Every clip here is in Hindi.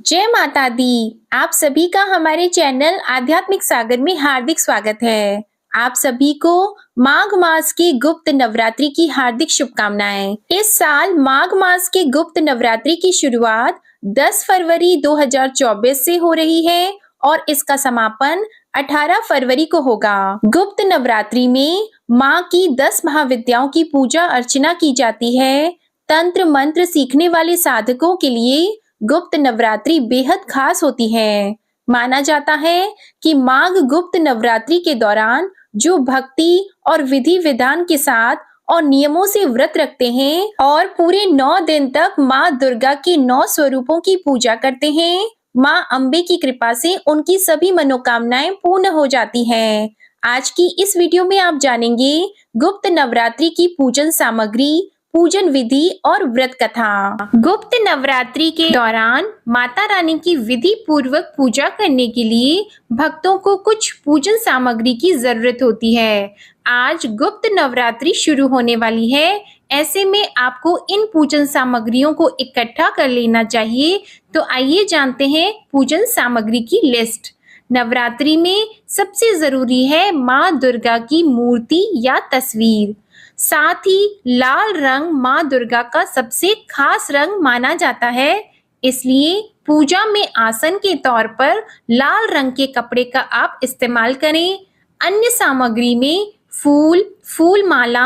जय माता दी। आप सभी का हमारे चैनल आध्यात्मिक सागर में हार्दिक स्वागत है। आप सभी को माघ मास की गुप्त नवरात्रि की हार्दिक शुभकामनाएं। इस साल माघ मास के गुप्त नवरात्रि की शुरुआत 10 फरवरी 2024 से हो रही है और इसका समापन 18 फरवरी को होगा। गुप्त नवरात्रि में माँ की 10 महाविद्याओं की पूजा अर्चना की जाती है। तंत्र मंत्र सीखने वाले साधकों के लिए गुप्त नवरात्रि बेहद खास होती है। माना जाता है कि माघ गुप्त नवरात्रि के दौरान जो भक्ति और विधि विधान के साथ और नियमों से व्रत रखते हैं और पूरे 9 दिन तक माँ दुर्गा के 9 स्वरूपों की पूजा करते हैं, माँ अम्बे की कृपा से उनकी सभी मनोकामनाएं पूर्ण हो जाती हैं। आज की इस वीडियो में आप जानेंगे गुप्त नवरात्रि की पूजन सामग्री, पूजन विधि और व्रत कथा। गुप्त नवरात्रि के दौरान माता रानी की विधि पूर्वक पूजा करने के लिए भक्तों को कुछ पूजन सामग्री की जरूरत होती है। आज गुप्त नवरात्रि शुरू होने वाली है, ऐसे में आपको इन पूजन सामग्रियों को इकट्ठा कर लेना चाहिए। तो आइए जानते हैं पूजन सामग्री की लिस्ट। नवरात्रि में सबसे जरूरी है माँ दुर्गा की मूर्ति या तस्वीर। साथ ही लाल रंग माँ दुर्गा का सबसे खास रंग माना जाता है, इसलिए पूजा में आसन के तौर पर लाल रंग के कपड़े का आप इस्तेमाल करें। अन्य सामग्री में फूल, फूल माला,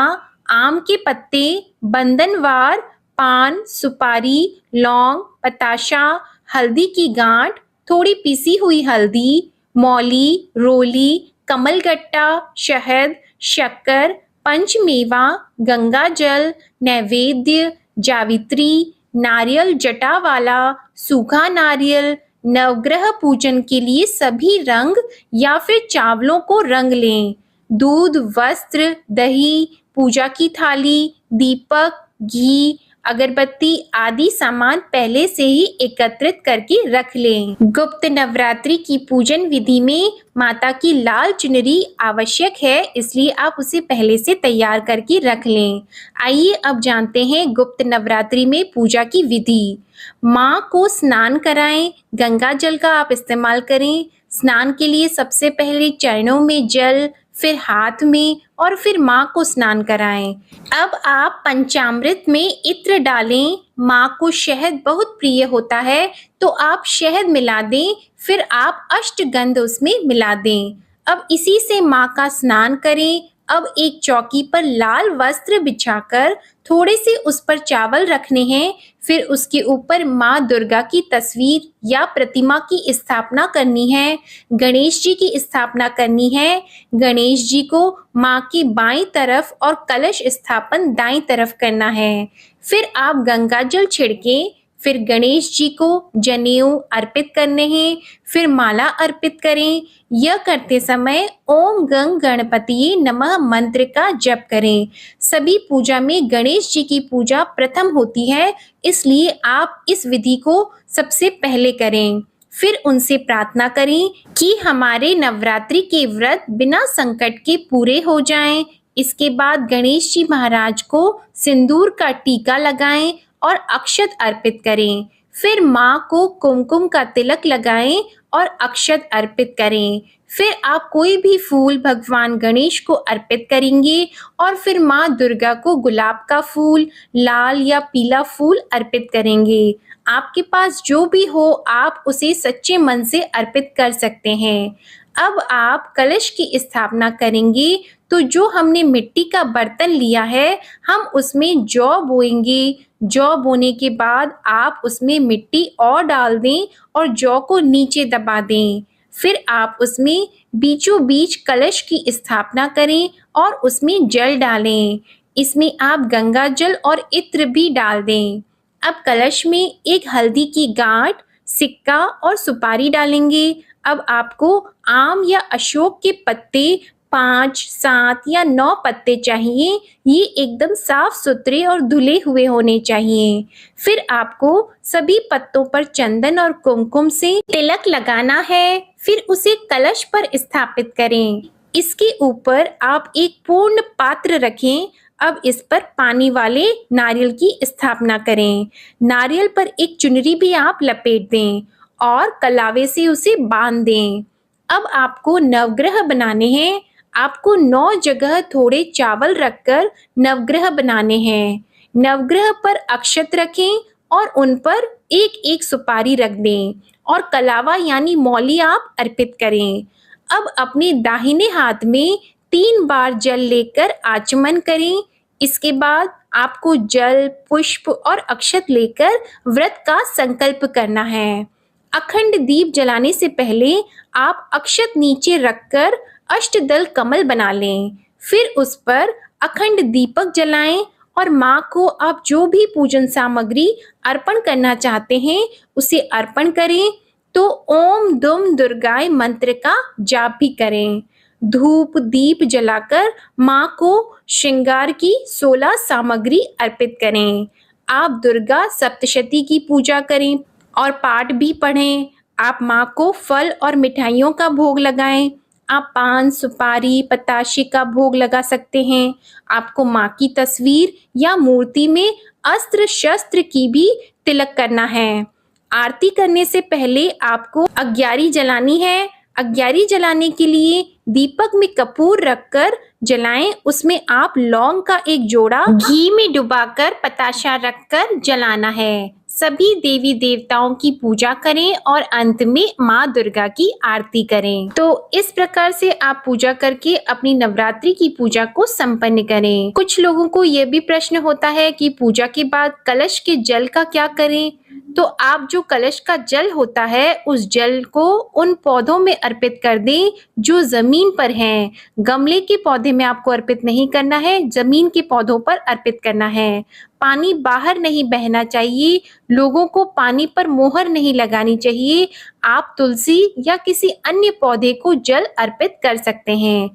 आम के पत्ते, बंधनवार, पान, सुपारी, लौंग, बताशा, हल्दी की गांठ, थोड़ी पिसी हुई हल्दी, मौली, रोली, कमलगट्टा, शहद, शक्कर, पंचमेवा, गंगा जल, नैवेद्य, जावित्री, नारियल जटा वाला, सूखा नारियल। नवग्रह पूजन के लिए सभी रंग या फिर चावलों को रंग लें। दूध, वस्त्र, दही, पूजा की थाली, दीपक, घी, अगरबत्ती आदि सामान पहले से ही एकत्रित करके रख लें। गुप्त नवरात्रि की पूजन विधि में माता की लाल चुनरी आवश्यक है, इसलिए आप उसे पहले से तैयार करके रख लें। आइए अब जानते हैं गुप्त नवरात्रि में पूजा की विधि। माँ को स्नान कराएं, गंगा जल का आप इस्तेमाल करें। स्नान के लिए सबसे पहले चरणों में जल, फिर हाथ में और फिर माँ को स्नान कराएं। अब आप पंचामृत में इत्र डालें। माँ को शहद बहुत प्रिय होता है, तो आप शहद मिला दें, फिर आप अष्टगंध उसमें मिला दें। अब इसी से माँ का स्नान करें। अब एक चौकी पर लाल वस्त्र बिछाकर थोड़े से उस पर चावल रखने हैं, फिर उसके ऊपर माँ दुर्गा की तस्वीर या प्रतिमा की स्थापना करनी है। गणेश जी की स्थापना करनी है। गणेश जी को माँ की बाईं तरफ और कलश स्थापन दाईं तरफ करना है। फिर आप गंगा जल छिड़कें, फिर गणेश जी को जनेऊ अर्पित करने हैं, फिर माला अर्पित करें। यह करते समय ओम गंग गणपतिये नमः मंत्र का जप करें। सभी पूजा में गणेश जी की पूजा प्रथम होती है, इसलिए आप इस विधि को सबसे पहले करें। फिर उनसे प्रार्थना करें कि हमारे नवरात्रि के व्रत बिना संकट के पूरे हो जाएं। इसके बाद गणेश जी महाराज को सिंदूर का टीका लगाएं और अक्षत अर्पित करें। फिर माँ को कुमकुम का तिलक लगाएं और अक्षत अर्पित करें। फिर आप कोई भी फूल भगवान गणेश को अर्पित करेंगे और फिर माँ दुर्गा को गुलाब का फूल, लाल या पीला फूल अर्पित करेंगे। आपके पास जो भी हो आप उसे सच्चे मन से अर्पित कर सकते हैं। अब आप कलश की स्थापना करेंगे, तो जो हमने मिट्टी का बर्तन लिया है हम उसमें जौ बोएंगे। जौ बोने के बाद आप उसमें मिट्टी और डाल दें और जौ को नीचे दबा दें। फिर आप उसमें बीचों बीच कलश की स्थापना करें और उसमें जल डालें। इसमें आप गंगा जल और इत्र भी डाल दें। अब कलश में एक हल्दी की गांठ, सिक्का और सुपारी डालेंगे। अब आपको आम या अशोक के पत्ते 5, 7 या 9 पत्ते चाहिए। ये एकदम साफ सुथरे और धुले हुए होने चाहिए। फिर आपको सभी पत्तों पर चंदन और कुमकुम से तिलक लगाना है। फिर उसे कलश पर स्थापित करें। इसके ऊपर आप एक पूर्ण पात्र रखें। अब इस पर पानी वाले नारियल की स्थापना करें। नारियल पर एक चुनरी भी आप लपेट दें और कलावे से उसे बांध दें। अब आपको नवग्रह बनाने हैं। आपको 9 जगह थोड़े चावल रखकर नवग्रह बनाने हैं। नवग्रह पर अक्षत रखें और उन पर एक एक सुपारी रख दें और कलावा यानी मौली आप अर्पित करें। अब अपने दाहिने हाथ में 3 बार जल लेकर आचमन करें। इसके बाद आपको जल, पुष्प और अक्षत लेकर व्रत का संकल्प करना है। अखंड दीप जलाने से पहले आप अक्षत नीचे रखकर अष्टदल कमल बना लें। फिर उस पर अखंड दीपक जलाएं और माँ को आप जो भी पूजन सामग्री अर्पण करना चाहते हैं उसे अर्पण करें। तो ओम दुम दुर्गाय मंत्र का जाप भी करें। धूप दीप जलाकर माँ को श्रृंगार की 16 सामग्री अर्पित करें। आप दुर्गा सप्तशती की पूजा करें और पाठ भी पढ़ें। आप माँ को फल और मिठाइयों का भोग लगाएं। आप पान, सुपारी, पताशे का भोग लगा सकते हैं। आपको माँ की तस्वीर या मूर्ति में अस्त्र शस्त्र की भी तिलक करना है। आरती करने से पहले आपको अग्यारी जलानी है। अग्यारी जलाने के लिए दीपक में कपूर रखकर जलाएं। उसमें आप लौंग का एक जोड़ा घी में डुबाकर पताशा रखकर जलाना है। सभी देवी देवताओं की पूजा करें और अंत में माँ दुर्गा की आरती करें। तो इस प्रकार से आप पूजा करके अपनी नवरात्रि की पूजा को संपन्न करें। कुछ लोगों को यह भी प्रश्न होता है कि पूजा के बाद कलश के जल का क्या करें। तो आप जो कलश का जल होता है उस जल को उन पौधों में अर्पित कर दें जो जमीन पर हैं। गमले के पौधे में आपको अर्पित नहीं करना है, जमीन के पौधों पर अर्पित करना है। पानी बाहर नहीं बहना चाहिए। लोगों को पानी पर मोहर नहीं लगानी चाहिए। आप तुलसी या किसी अन्य पौधे को जल अर्पित कर सकते हैं।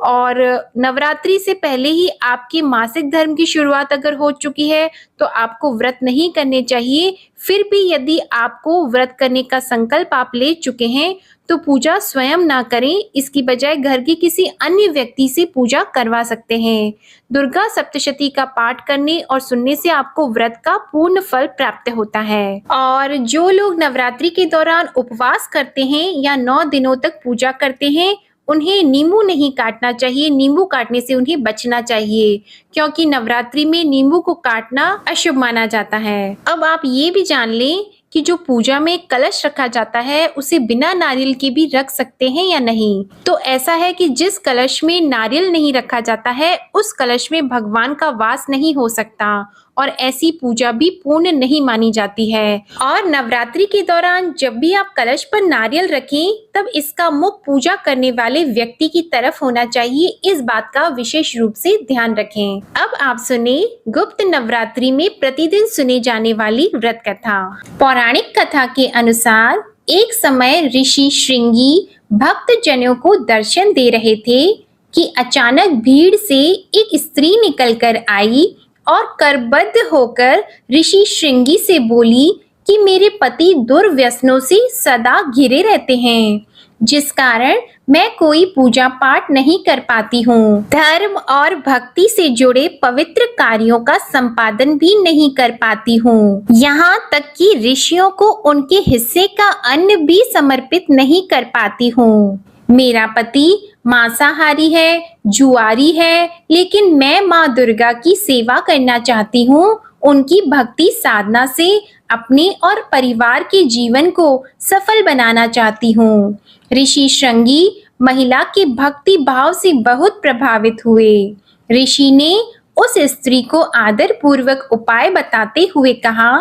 और नवरात्रि से पहले ही आपके मासिक धर्म की शुरुआत अगर हो चुकी है तो आपको व्रत नहीं करने चाहिए। फिर भी यदि आपको व्रत करने का संकल्प आप ले चुके हैं तो पूजा स्वयं ना करें, इसकी बजाय घर के किसी अन्य व्यक्ति से पूजा करवा सकते हैं। दुर्गा सप्तशती का पाठ करने और सुनने से आपको व्रत का पूर्ण फल प्राप्त होता है। और जो लोग नवरात्रि के दौरान उपवास करते हैं या 9 दिनों तक पूजा करते हैं उन्हें नींबू नहीं काटना चाहिए। नींबू काटने से उन्हें बचना चाहिए क्योंकि नवरात्रि में नींबू को काटना अशुभ माना जाता है। अब आप ये भी जान लें कि जो पूजा में कलश रखा जाता है उसे बिना नारियल के भी रख सकते हैं या नहीं। तो ऐसा है कि जिस कलश में नारियल नहीं रखा जाता है उस कलश में भगवान का वास नहीं हो सकता और ऐसी पूजा भी पूर्ण नहीं मानी जाती है। और नवरात्रि के दौरान जब भी आप कलश पर नारियल रखें तब इसका मुख पूजा करने वाले व्यक्ति की तरफ होना चाहिए। इस बात का विशेष रूप से ध्यान रखें। अब आप सुने गुप्त नवरात्रि में प्रतिदिन सुने जाने वाली व्रत कथा। पौराणिक कथा के अनुसार एक समय ऋषि श्रृंगी भक्त जनों को दर्शन दे रहे थे कि अचानक भीड़ से एक स्त्री निकलकर आई और करबद्ध होकर ऋषि श्रृंगी से बोली कि मेरे पति दुर्व्यसनों से सदा घिरे रहते हैं, जिस कारण मैं कोई पूजा पाठ नहीं कर पाती हूँ। धर्म और भक्ति से जुड़े पवित्र कार्यों का संपादन भी नहीं कर पाती हूँ। यहाँ तक कि ऋषियों को उनके हिस्से का अन्न भी समर्पित नहीं कर पाती हूँ। मेरा पति मांसाहारी है, जुआरी है, लेकिन मैं माँ दुर्गा की सेवा करना चाहती हूँ। उनकी भक्ति साधना से अपने और परिवार के जीवन को सफल बनाना चाहती हूँ। ऋषि श्रृंगी महिला के भक्ति भाव से बहुत प्रभावित हुए। ऋषि ने उस स्त्री को आदर पूर्वक उपाय बताते हुए कहा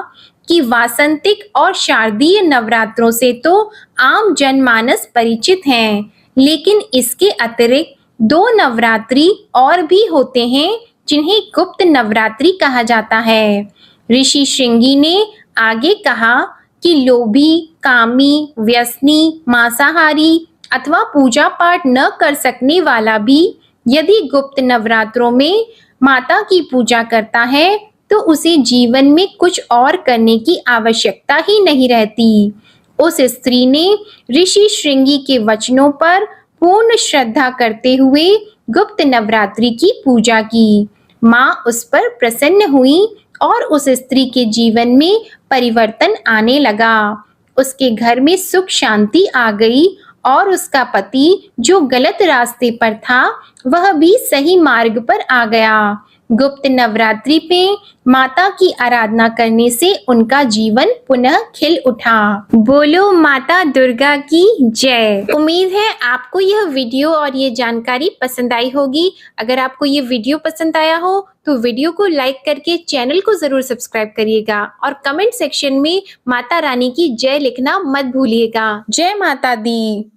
कि वासंतिक और शारदीय नवरात्रों से तो आम जनमानस परिचित हैं, लेकिन इसके अतिरिक्त 2 नवरात्रि और भी होते हैं जिन्हें गुप्त नवरात्रि कहा जाता है। ऋषि श्रृंगी ने आगे कहा कि लोभी, कामी, व्यसनी, मांसाहारी अथवा पूजा पाठ न कर सकने वाला भी यदि गुप्त नवरात्रों में माता की पूजा करता है तो उसे जीवन में कुछ और करने की आवश्यकता ही नहीं रहती। उस स्त्री ने ऋषि श्रृंगी के वचनों पर पूर्ण श्रद्धा करते हुए गुप्त नवरात्रि की पूजा की। माँ उस पर प्रसन्न हुई और उस स्त्री के जीवन में परिवर्तन आने लगा। उसके घर में सुख शांति आ गई और उसका पति जो गलत रास्ते पर था वह भी सही मार्ग पर आ गया। गुप्त नवरात्रि पे माता की आराधना करने से उनका जीवन पुनः खिल उठा। बोलो माता दुर्गा की जय। उम्मीद है आपको यह वीडियो और ये जानकारी पसंद आई होगी। अगर आपको ये वीडियो पसंद आया हो तो वीडियो को लाइक करके चैनल को जरूर सब्सक्राइब करिएगा और कमेंट सेक्शन में माता रानी की जय लिखना मत भूलिएगा। जय माता दी।